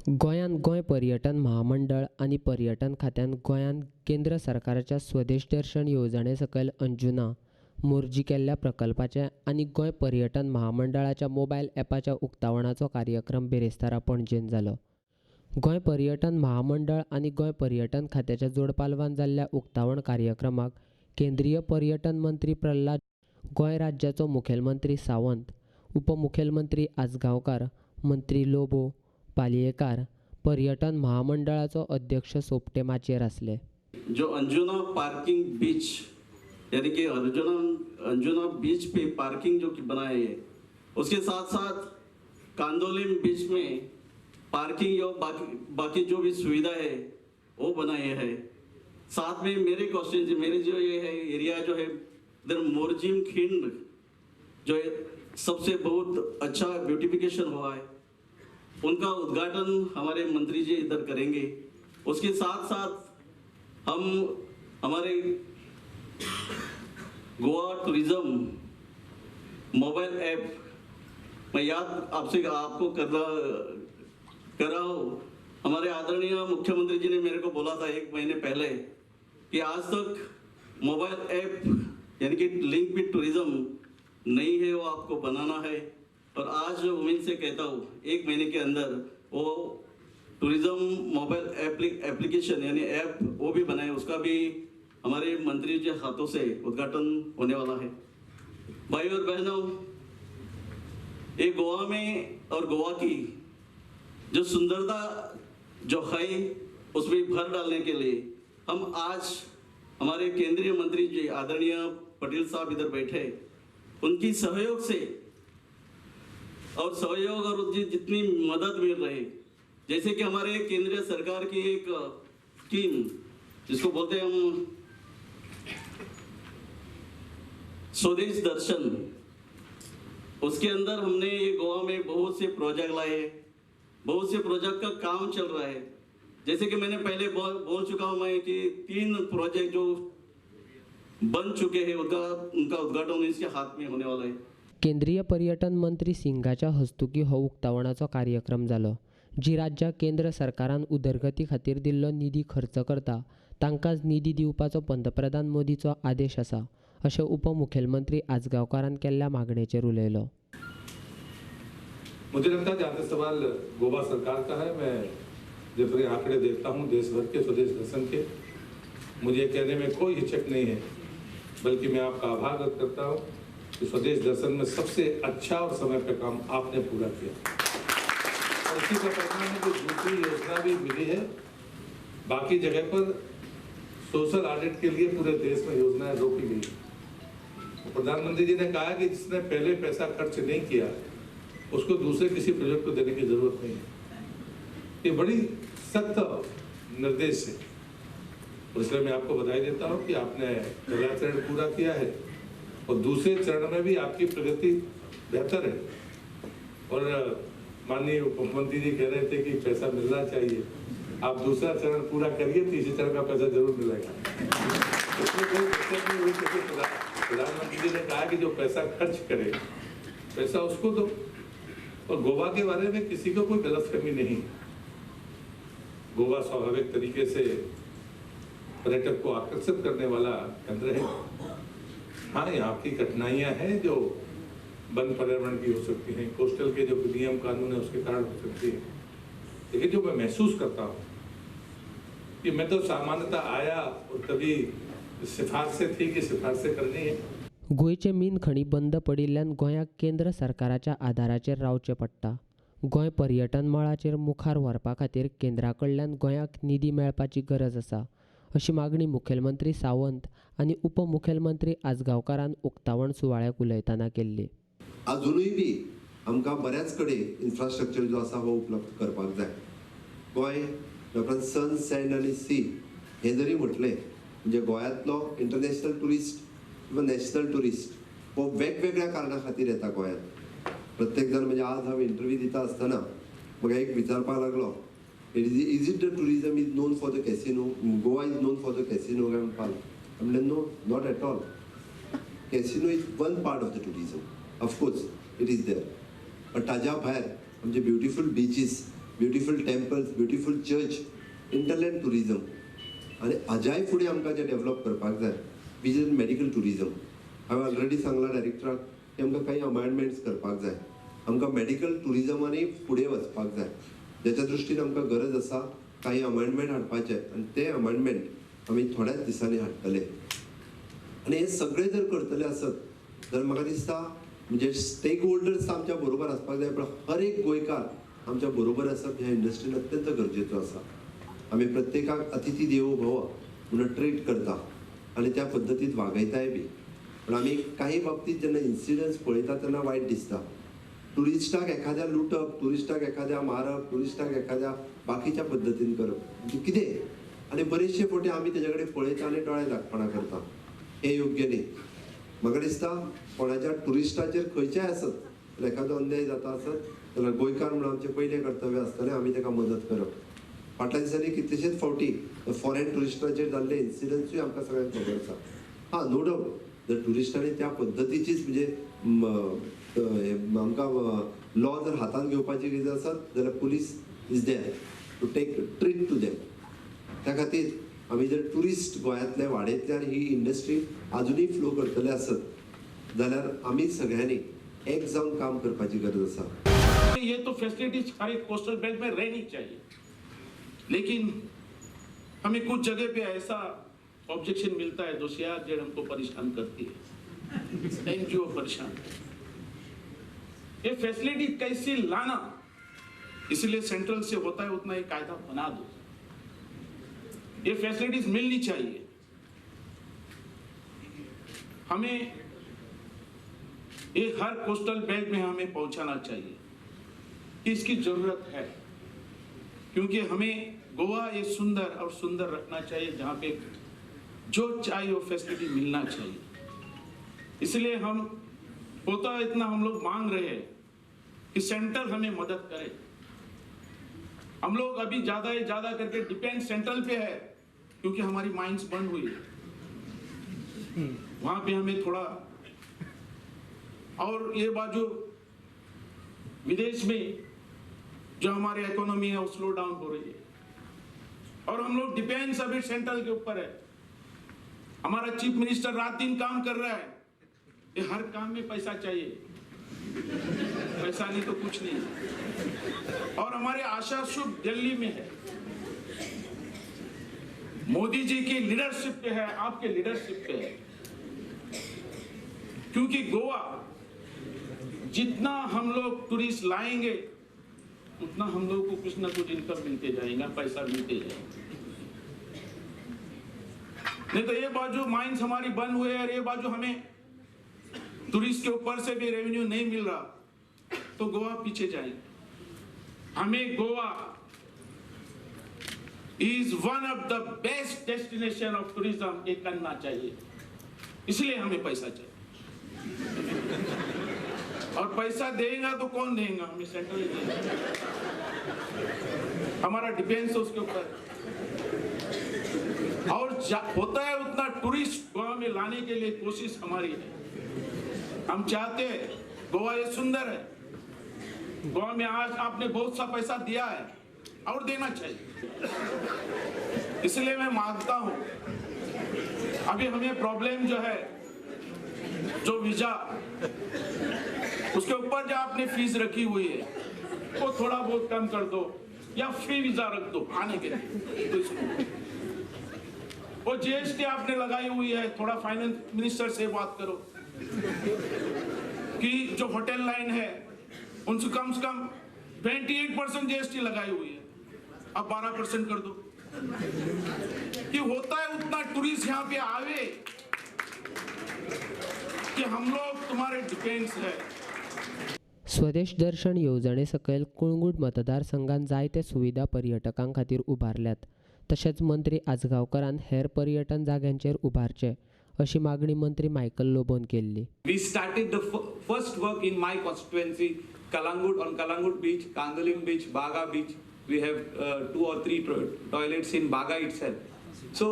गोंयान गोंय पर्यटन महामंडळ आणि पर्यटन खात्यान गोंयान केंद्र सरकाराच्या स्वदेश दर्शन येवजणे सकयल अंजुना मोर्जी केल्ल्या प्रकल्पाचे आणि गोंय पर्यटन महामंडळाच्या मोबायल ॲपाच्या उक्तावणाचो कार्यक्रम बेरेस्तारा पणजेन जालो. गोंय पर्यटन महामंडळ आणि गोंय पर्यटन खात्याच्या जोडपालवान जाल्ल्या उक्तावण कार्यक्रमाक केंद्रीय पर्यटन मंत्री प्रल्हाद, गोंय राज्याचो मुखेलमंत्री सावंत, उपमुखेलमंत्री आजगांवकार, मंत्री लोबो, पालयेकार, पर्यटन महामंडळाचो अध्यक्ष सोपटे माचेर आसले. जो अंजुना पार्किंग बीच यानी कि अंजुना बीच पे पार्किंग जो कि बनाए है, उसके साथ साथ कांदोलिम बीच में पार्किंग और बाकी जो भी सुविधा है वो बनाए है. साथ में मेरे क्वेश्चन मेरे जो ये है एरिया जो है इधर मोरजिम खिंड जो है सबसे बहुत अच्छा ब्यूटिफिकेशन हुआ है, उनका उद्घाटन हमारे मंत्री जी इधर करेंगे. उसके साथ साथ हम हमारे गोवा टूरिज्म मोबाइल ऐप मैं याद आपको कर रहा हूँ. हमारे आदरणीय मुख्यमंत्री जी ने मेरे को बोला था 1 महीने पहले कि आज तक मोबाइल ऐप यानी कि लिंक विद टूरिज्म नहीं है, वो आपको बनाना है. और आज उम्मीद से कहता हूँ 1 महीने के अंदर वो टूरिज्म मोबाइल एप्लीकेशन यानी ऐप वो भी बनाए, उसका भी हमारे मंत्री जी हाथों से उद्घाटन होने वाला है. भाई और बहनों, ये गोवा में और गोवा की जो सुंदरता जो है उसमें भर डालने के लिए हम आज हमारे केंद्रीय मंत्री जी आदरणीय पटेल साहब इधर बैठे, उनकी सहयोग से और जितनी मदद मिल रही, जैसे कि हमारे केंद्रीय सरकार की एक स्कीम जिसको बोलते हैं हम स्वदेश दर्शन, उसके अंदर हमने ये गोवा में बहुत से प्रोजेक्ट लाए हैं. बहुत से प्रोजेक्ट का काम चल रहा है. जैसे कि मैंने पहले बोल चुका हूं मैं कि 3 प्रोजेक्ट जो बन चुके हैं उनका उद्घाटन इसके हाथ में होने वाला है. केंद्रीय पर्यटन मंत्री सिंगाच्या हस्तुकी हो उक्तावणाचो कार्यक्रम जालो. जी राज्यां केंद्र सरकारान उदरगती खातीर दिल्लो निधी खर्च करता तांकांच निधी दिवपाचो पंतप्रधान मोदीचो आदेश आसा, अशें उपमुखेलमंत्री आजगांवकारान केल्ल्या मागणेचेर उलयलो. मुझे लगता है जहाँ तक सवाल गोवा सरकार का है, मैं जितने आंकड़े देखता हूँ देश भर के स्वदेश दर्शन के, मुझे कहने में कोई हिचक नहीं है, बल्कि मैं आपका आभार व्यक्त करता हूँ कि स्वदेश दर्शन में सबसे अच्छा और समय पे काम आपने पूरा किया. और इसी का परिणाम है जो दूसरी योजना भी मिली है, बाकी जगह पर सोशल ऑडिट के लिए पूरे देश में योजनाएं रोकी गई. प्रधानमंत्री जी ने कहा कि जिसने पहले पैसा खर्च नहीं किया उसको दूसरे किसी प्रोजेक्ट को देने की जरूरत नहीं है. ये बड़ी सख्त निर्देश है. और इसलिए मैं आपको बधाई देता हूँ कि आपने पहला चरण पूरा किया है और दूसरे चरण में भी आपकी प्रगति बेहतर है. और माननीय उपमुख्यमंत्री जी कह रहे थे कि पैसा मिलना चाहिए, आप दूसरा चरण पूरा करिए, तीसरे चरण का पैसा जरूर मिलेगा. प्रधानमंत्री जी ने कहा कि जो पैसा खर्च करे पैसा उसको दो. और गोवा के बारे में किसी को कोई गलतफहमी नहीं. गोवा स्वाभाविक तरीके से पर्यटक को आकर्षित करने वाला केंद्र है. हाँ, यहाँ की कठिनाइयां हैं जो वन पर्यावरण की हो सकती हैं, कोस्टल के जो नियम कानून है उसके कारण हो सकती है. लेकिन जो मैं महसूस करता हूँ कि मैं तो सामान्यतः आया और कभी सिफारशें थी कि सिफारशें करनी है. गोंयचे मीन खणी बंद पडिल्ल्यान गोंयाक केंद्र सरकाराच्या आदाराचेर रावचें पडटा. गोंय पर्यटन मळाचेर मुखार व्हरपा खातीर केंद्रा कडल्यान गोंयाक निधी मेळपाची गरज आसा, अशी मागणी मुखेलमंत्री सावंत आनी उपमुखेलमंत्री आजगांवकारान उक्तावण सुवाळ्याक उलयतना केल्ली. अजूनय बी आमकां बऱ्याच कडेन इन्फ्रास्ट्रक्चर जो आसा हो उपलब्ध करपाक जाय. गोंय सन, सँड आनी सी हे जरी म्हटलें म्हणजे गोंयांतलो इंटरनॅशनल टुरिस्ट किंवा नॅशनल टुरिस्ट हो वेगवेगळ्या कारणां खातीर येता गोंयांत. प्रत्येक जण म्हणजे आज हांव इंटरव्यू दिता आसतना म्हाका एक विचारपाक लागलो, is it the tourism is known for the casino, Goa is known for the casino काय म्हणपाक. म्हणलें no, not at all. Casino is one part of the tourism, of course it is there, but ताज्या भायर आमचे beautiful beaches beautiful temples, beautiful church, interland tourism आनी हाज्याय फुडें आमकां जें डेव्हलप करपाक जाय विजन मेडिकल टुरिजम. हांवें ऑलरेडी सांगलां डायरेक्टराक की आमकां काही अमेंडमेंट्स करपाक जाय. आमकां मेडिकल टुरिजमानूय फुडें वचपाक जाय. त्याच्या दृश्टीन आमकां गरज आसा काही अमेंडमेंट हाडपाचे आनी ते अमेंडमेंट आमी थोड्याच दिसांनी हाडटले. आनी हे सगळे जर करतले आसत जाल्यार म्हाका दिसता म्हणजे स्टेक होल्डर्स आमच्या बरोबर आसपाक जाय, पण हर एक गोंयकार आमच्या बरोबर आसप ह्या इंडस्ट्रीन अत्यंत गरजेचो आसा. आमी प्रत्येकाक अतिथी देवो भव म्हणून ट्रीट करता आनी त्या पद्दतीन वागयताय बी. पण आमी काही बाबतींत जेन्ना इन्सिडंट्स पळयता तेन्ना वायट दिसता. टुरिस्टाक एखाद्या लुटप, टुरिस्टाक एखाद्या मारप, टुरिस्टाक एखाद्या बाकीच्या पद्दतीन करप म्हणजे कितें. आनी बरेचशे फावटी आमी तेजे कडेन पळयता आनी दोळे धाकपणां करता. हे योग्य न्ही. म्हाका दिसता कोणाच्या टुरिस्टाचेर खंयचेय आसत जाल्यार एखादो अन्याय जाता आसत जाल्यार गोंयकार म्हणून आमचें पयलें कर्तव्य आसतलें आमी ताका मदत करप. फाटल्या दिसांनी कितलेशेच फावटी फॉरेन टुरिस्टाचेर जाल्ले इन्सिडंट्सूय आमकां सगळ्यांक खबर आसा. हां, नो डावट जर टुरिस्टांनी त्या पद्दतीचीच म्हणजे आमकां लॉ जर हातांत घेवपाची गरज आसत जाल्यार police is there to take treat to them. त्या खातीर आमी जर टुरिस्ट गोंयांतले वाडयतले आनी ही इंडस्ट्री अजुनूय फ्लो करतले आसत जाल्यार आमी सगळ्यांनी एक जावन काम करपाची गरज आसा. ये तो फैसिलिटीज हर एक कोस्टल बेल्ट में रहनी चाहिए, लेकिन हमें कुछ जगह पे ऐसा ऑब्जेक्शन मिलता है जो सियार हमको परेशान करती है, एनजीओ परेशान. ये फैसिलिटी कैसे लाना, इसलिए सेंट्रल से होता है उतना एक कायदा बना दो. ये फैसिलिटीज मिलनी चाहिए. हमें ये हर कोस्टल बेल्ट में हमें पहुंचाना चाहिए कि इसकी जरूरत है, क्योंकि हमें गोवा ये सुंदर और सुंदर रखना चाहिए जहां पे जो चाहिए वो फैसिलिटी मिलना चाहिए. इसलिए हम होता इतना हम लोग मांग रहे हैं कि सेंटर हमें मदद करे. हम लोग अभी ज्यादा ही ज्यादा करके डिपेंड सेंट्रल पे है क्योंकि हमारी माइंस बंद हुई है. वहां पे हमें थोड़ा, और ये बाजू विदेश में जो हमारी इकोनॉमी है वो स्लो डाउन हो रही है और हम लोग डिपेंड्स अभी सेंट्रल के ऊपर है. हमारा चीफ मिनिस्टर रात दिन काम कर रहा है. ये हर काम में पैसा चाहिए, पैसा नहीं तो कुछ नहीं. और हमारे आशा शुभ दिल्ली में है, मोदी जी की लीडरशिप पे है, आपके लीडरशिप पे है. क्योंकि गोवा जितना हम लोग टूरिस्ट लाएंगे उतना हम लोग को कुछ ना कुछ इनकम मिलते जाएगा, पैसा मिलते जाएगा. नहीं तो ये बाजू माइंस हमारी बंद हुए और ये बाजू हमें टूरिस्ट के ऊपर से भी रेवेन्यू नहीं मिल रहा तो गोवा पीछे जाएंगे. हमें Goa is one of the best destination of tourism ये करना चाहिए. इसलिए हमें पैसा चाहिए और पैसा देगा तो कौन देगा, हमें सेंट्रल देगा. हमारा डिपेंड्स उसके ऊपर. और होता है उतना टूरिस्ट गोवा में लाने के लिए कोशिश हमारी है. हम चाहते हैं गोवा ये सुंदर है. गोवा में आज आपने बहुत सा पैसा दिया है और देना चाहिए. इसलिए मैं मांगता हूं, अभी हमें प्रॉब्लम जो है, जो वीजा उसके ऊपर जो आपने फीस रखी हुई है वो थोड़ा बहुत कम कर दो या फ्री वीजा रख दो आने के लिए. तो इसको वो जीएसटी आपने लगाई हुई है, थोड़ा फाइनेंस मिनिस्टर से बात करो कि जो होटल लाइन है उनसे कम 28% जीएसटी लगाई हुई है, अब 12% कर दो. कि होता है उतना टूरिस्ट यहाँ पे आवे कि हम लोग तुम्हारे डिपेंड्स है. स्वदेश दर्शन येवजणे सकयल कुळंगूट मतदारसंघात जायते सुविधा पर्यटकां खातीर उबारल्यात. तशेंच मंत्री आजगांवकरान हेर पर्यटन जाग्यांचेर उबारचे अशी मागणी मंत्री मायकल लोबोन केल्ली. We started the first work in my constituency, Kalangut, on Kalangut beach, Kangalim beach, Baga beach. We have 2 or 3 toilets in Baga itself. So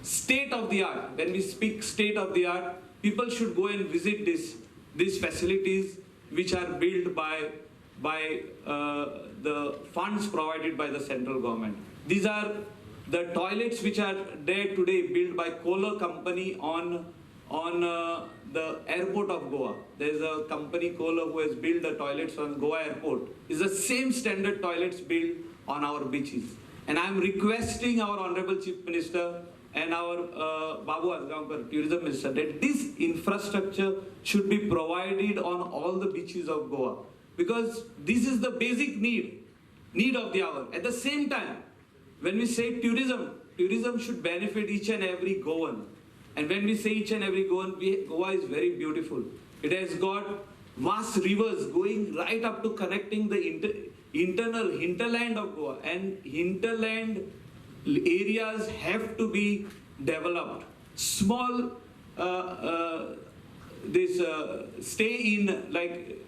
state of the art, when we speak state of the art, people should go and visit these facilities which are built by by the funds provided by the central government. These are the toilets which are there today built by Kohler company on the airport of Goa. There is a company Kohler who has built the toilets on Goa airport. It's the same standard toilets built on our beaches. And I'm requesting our Honorable Chief Minister and our Babu Azgaonkar, Tourism Minister, that this infrastructure should be provided on all the beaches of Goa. Because this is the basic need of the hour. At the same time, when we say tourism should benefit each and every Goan. And when we say each and every Goan, Goa is very beautiful. It has got vast rivers going right up to connecting the internal hinterland of Goa. And hinterland areas have to be developed. Small, stay in, like,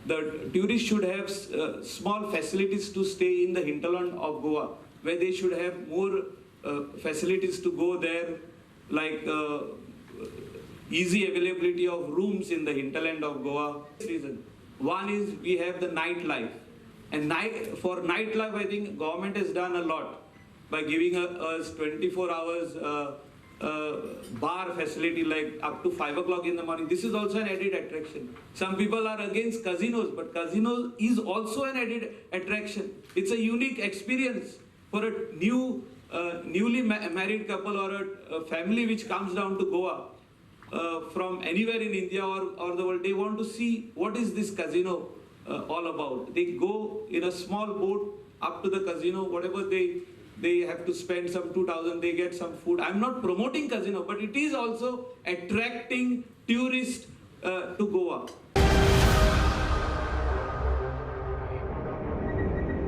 the tourists should have small facilities to stay in the hinterland of Goa, where they should have more facilities to go there, like easy availability of rooms in the hinterland of Goa. Reason. One is we have the nightlife. And for nightlife, I think government has done a lot by giving us 24 hours bar facility, like up to 5 o'clock in the morning. This is also an added attraction. Some people are against casinos, but casinos is also an added attraction. It's a unique experience for a newly married couple or a family which comes down to Goa from anywhere in India or the world. They want to see what is this casino all about. They go in a small boat up to the casino, whatever they have to spend some 2,000, they get some food. I'm not promoting casino, but it is also attracting tourists to Goa.